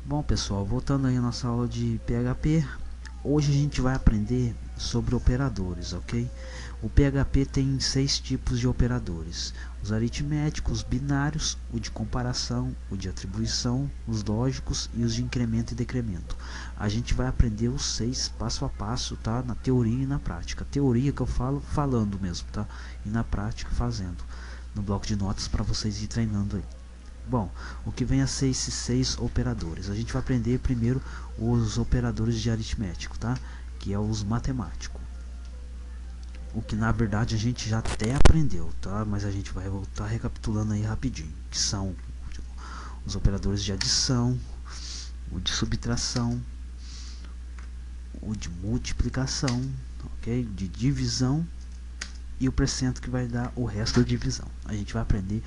Bom pessoal, voltando aí à nossa aula de PHP, hoje a gente vai aprender sobre operadores, ok? O PHP tem 6 tipos de operadores: os aritméticos, binários, o de comparação, o de atribuição, os lógicos e os de incremento e decremento. A gente vai aprender os 6 passo a passo, tá? Na teoria e na prática. Teoria que eu falo falando mesmo, tá? E na prática fazendo, no bloco de notas para vocês ir treinando aí. Bom, o que vem a ser esses 6 operadores? A gente vai aprender primeiro os operadores de aritmético, tá? Que é os matemáticos. O que na verdade a gente já até aprendeu, tá? Mas a gente vai voltar recapitulando aí rapidinho. Que são os operadores de adição, o de subtração, o de multiplicação, ok? De divisão e o percento que vai dar o resto da divisão. A gente vai aprender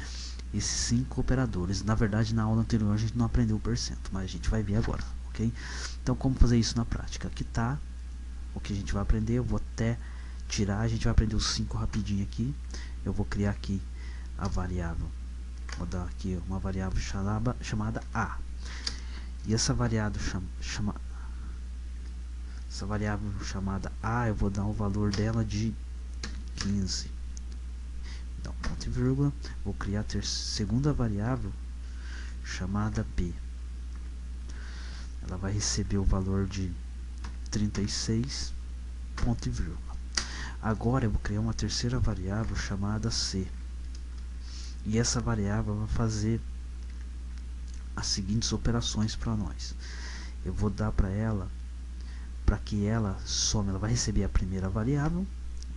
esses 5 operadores. Na verdade, na aula anterior a gente não aprendeu o percento, mas a gente vai ver agora, ok? Então, como fazer isso na prática? Aqui tá o que a gente vai aprender. Eu vou até tirar, a gente vai aprender os 5 rapidinho aqui. Eu vou criar aqui a variável, vou dar aqui uma variável chamada A. E essa variável chamada A, eu vou dar o valor dela de 15. Então, ponto e vírgula, vou criar a segunda variável chamada B. Ela vai receber o valor de 36, ponto e vírgula. Agora eu vou criar uma terceira variável chamada C. E essa variável vai fazer as seguintes operações para nós. Eu vou dar para ela, para que ela some, ela vai receber a primeira variável,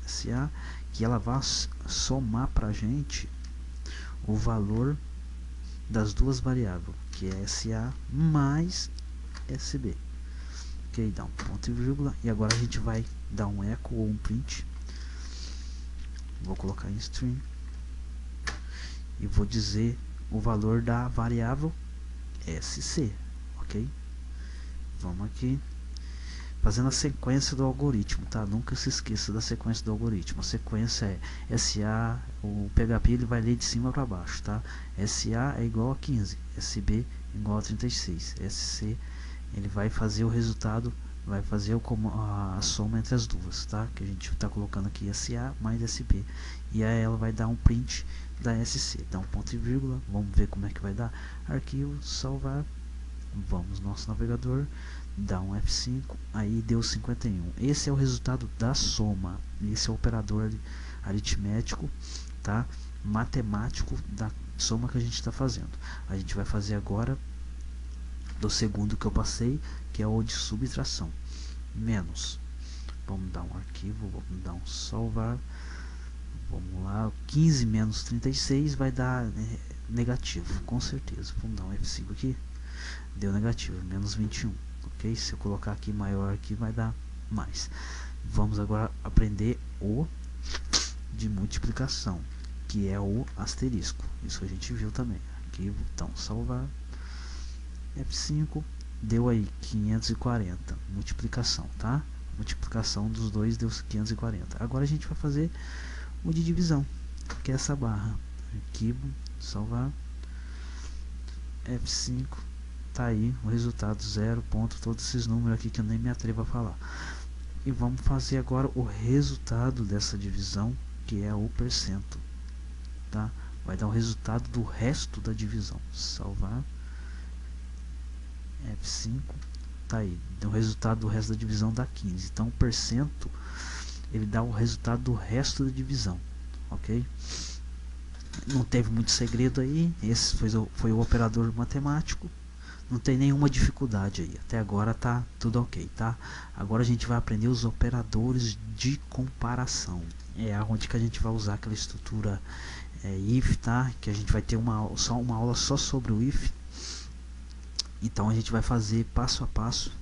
SA, que ela vai somar para a gente o valor das duas variáveis, que é SA mais SB. Ok, dá um ponto e vírgula, e agora a gente vai dar um echo ou um print. Vou colocar em string e vou dizer o valor da variável SC, ok? Vamos aqui fazendo a sequência do algoritmo, tá? Nunca se esqueça da sequência do algoritmo. A sequência é SA, o PHP ele vai ler de cima para baixo, tá? SA é igual a 15, SB igual a 36, SC ele vai fazer o resultado, vai fazer a soma entre as duas, tá? Que a gente está colocando aqui SA mais SB, e aí ela vai dar um print da SC, dá um ponto e vírgula. Vamos ver como é que vai dar. Arquivo, salvar, vamos no nosso navegador, dá um F5, aí deu 51. Esse é o resultado da soma. Esse é o operador aritmético, tá? Matemático da soma que a gente está fazendo. A gente vai fazer agora do segundo que eu passei, que é o de subtração. Menos, vamos dar um arquivo, vamos dar um salvar, vamos lá, 15 menos 36 vai dar negativo, com certeza. Vamos dar um F5 aqui, deu negativo, menos 21. Ok, se eu colocar aqui maior aqui vai dar mais. Vamos agora aprender o de multiplicação, que é o asterisco. Isso a gente viu também. Arquivo, então salvar, F5, deu aí 540, multiplicação, tá? Multiplicação dos dois deu 540. Agora a gente vai fazer o de divisão, que é essa barra. Arquivo, salvar, F5, tá aí o resultado 0, ponto, todos esses números aqui que eu nem me atrevo a falar. E vamos fazer agora o resultado dessa divisão, que é o percento, tá? Vai dar o resultado do resto da divisão. Salvar, F5, tá aí, o resultado do resto da divisão dá 15. Então o percento ele dá o resultado do resto da divisão, ok? Não teve muito segredo aí. Esse foi o operador matemático. Não tem nenhuma dificuldade aí, até agora tá tudo ok, tá? Agora a gente vai aprender os operadores de comparação. É onde que a gente vai usar aquela estrutura if, tá? Que a gente vai ter uma aula só sobre o if. Então a gente vai fazer passo a passo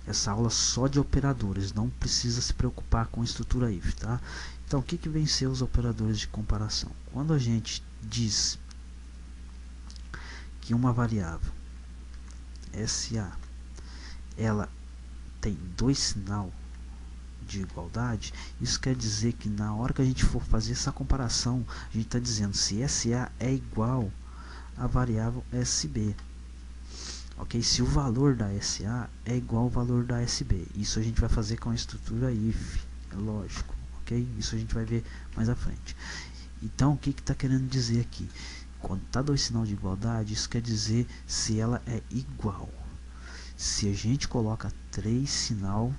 essa aula só de operadores, não precisa se preocupar com a estrutura if, tá? Então o que vem ser os operadores de comparação? Quando a gente diz que uma variável SA ela tem dois sinal de igualdade, isso quer dizer que na hora que a gente for fazer essa comparação, a gente está dizendo se SA é igual a variável SB. ok? Se o valor da SA é igual ao valor da SB, isso a gente vai fazer com a estrutura if, é lógico, ok? Isso a gente vai ver mais à frente. Então, o que está querendo dizer aqui? Quando está dois sinal de igualdade, isso quer dizer se ela é igual. Se a gente coloca 3 sinal,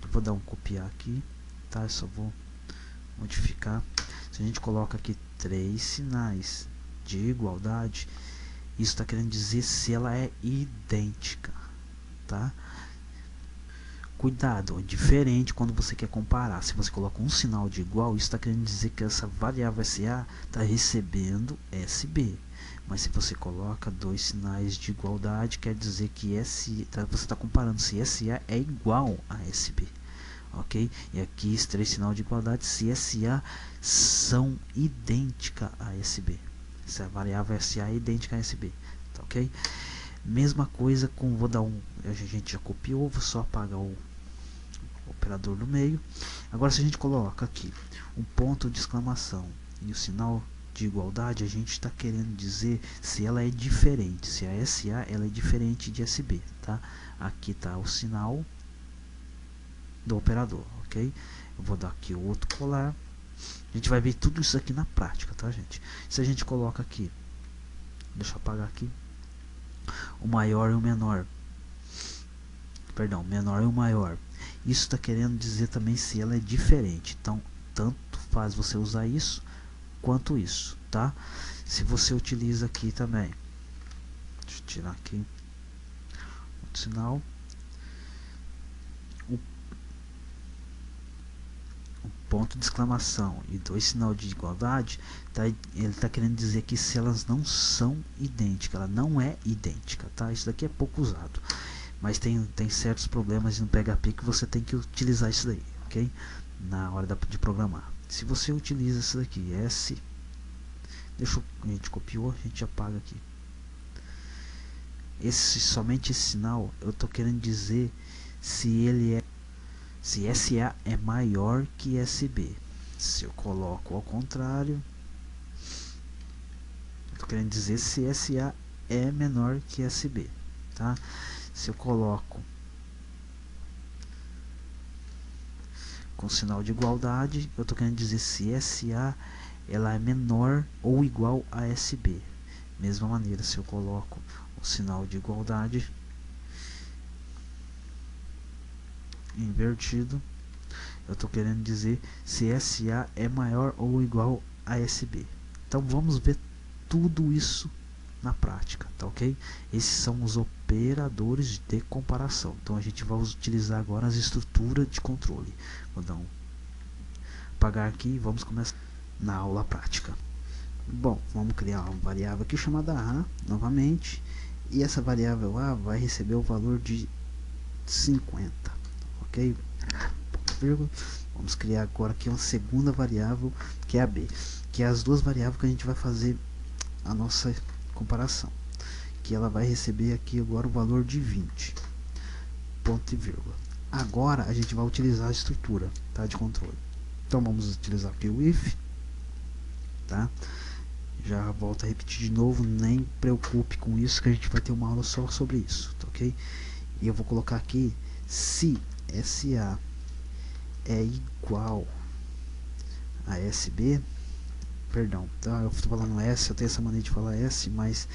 eu vou dar um copiar aqui, tá? Eu só vou modificar. Se a gente coloca aqui 3 sinais de igualdade, isso está querendo dizer se ela é idêntica, tá? Cuidado, é diferente quando você quer comparar. Se você coloca um sinal de igual, isso está querendo dizer que essa variável SA está recebendo SB. Mas se você coloca 2 sinais de igualdade, quer dizer que você está comparando se SA é igual a SB. Ok? E aqui, os 3 sinais de igualdade, se SA são idênticas a SB. Se a variável SA é idêntica a SB. Tá, ok? Mesma coisa com, vou dar um, a gente já copiou, vou só apagar o operador do meio. Agora se a gente coloca aqui um ponto de exclamação e o sinal de igualdade, a gente está querendo dizer se ela é diferente, se a SA ela é diferente de SB, tá? Aqui está o sinal do operador, ok? Eu vou dar aqui o outro colar. A gente vai ver tudo isso aqui na prática, tá, gente? Se a gente coloca aqui, deixa eu apagar aqui, o maior e o menor, perdão, menor e o maior, isso está querendo dizer também se ela é diferente. Então, tanto faz você usar isso quanto isso, tá? Se você utiliza aqui também, deixa eu tirar aqui outro sinal, o ponto de exclamação e 2 sinal de igualdade, tá? Ele está querendo dizer que se elas não são idênticas, ela não é idêntica, tá? Isso daqui é pouco usado, mas tem certos problemas no PHP que você tem que utilizar isso daí, ok? Na hora de programar. Se você utiliza isso daqui, a gente copiou, a gente apaga aqui. Somente esse sinal, eu estou querendo dizer se SA é maior que SB. Se eu coloco ao contrário, eu estou querendo dizer se SA é menor que SB, tá? Se eu coloco com sinal de igualdade, eu estou querendo dizer se SA ela é menor ou igual a SB. Mesma maneira, se eu coloco o sinal de igualdade invertido, eu estou querendo dizer se SA é maior ou igual a SB. Então vamos ver tudo isso na prática, tá, ok? Esses são os operadores de comparação. Então a gente vai utilizar agora as estruturas de controle. Vou dar um apagar aqui e vamos começar na aula prática. Bom, vamos criar uma variável aqui chamada A novamente, e essa variável A vai receber o valor de 50, ok? Vamos criar agora aqui uma segunda variável, que é a B, que é as duas variáveis que a gente vai fazer a nossa comparação, que ela vai receber aqui agora o valor de 20, ponto e vírgula. Agora a gente vai utilizar a estrutura, tá, de controle. Então vamos utilizar aqui o if, tá? Já volto a repetir de novo, nem preocupe com isso, que a gente vai ter uma aula só sobre isso, tá, ok? E eu vou colocar aqui se SA é igual a SB, perdão, tá? Eu estou falando S, eu tenho essa mania de falar S, mas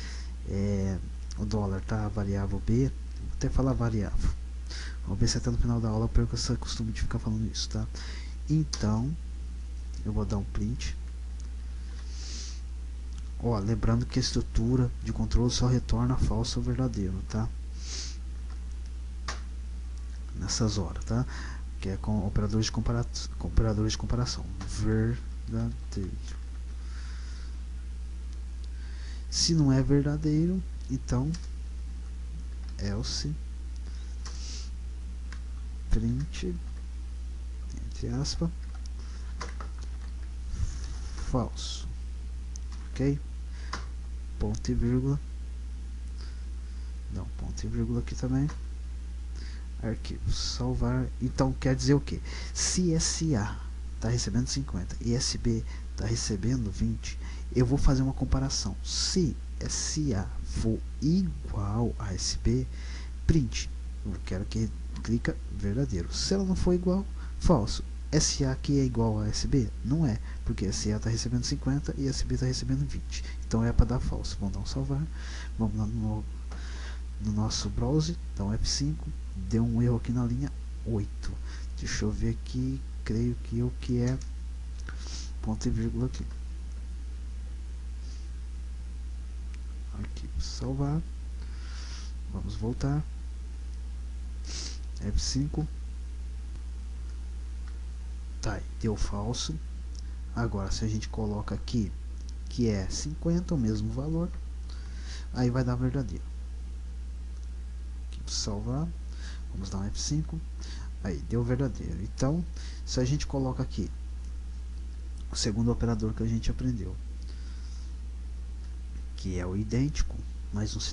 o dólar, tá? A variável B, vou até falar variável. Vamos ver se até no final da aula eu perco esse costume de ficar falando isso, tá? Então, eu vou dar um print. Ó, lembrando que a estrutura de controle só retorna falso ou verdadeiro, tá? Nessas horas, tá? Que é com operadores de comparação. Verdadeiro. Se não é verdadeiro, então else print, entre aspas, falso, ok? Ponto e vírgula, não, ponto e vírgula aqui também, arquivo, salvar. Então quer dizer o que? Se SA está recebendo 50 e SB está recebendo 20, eu vou fazer uma comparação. Se SA for igual a SB, print. Eu quero que clica verdadeiro. Se ela não for igual, falso. SA aqui é igual a SB? Não é, porque SA está recebendo 50 e SB está recebendo 20. Então é para dar falso. Vamos dar um salvar. Vamos lá no nosso browser, então F5, deu um erro aqui na linha 8. Deixa eu ver aqui, creio que o que é ponto e vírgula aqui. Aqui, salvar. Vamos voltar. F5. Tá, deu falso. Agora, se a gente coloca aqui que é 50, o mesmo valor, aí vai dar verdadeiro. Aqui, salvar. Vamos dar um F5. Aí, deu verdadeiro. Então, se a gente coloca aqui o segundo operador que a gente aprendeu, que é o idêntico, mais um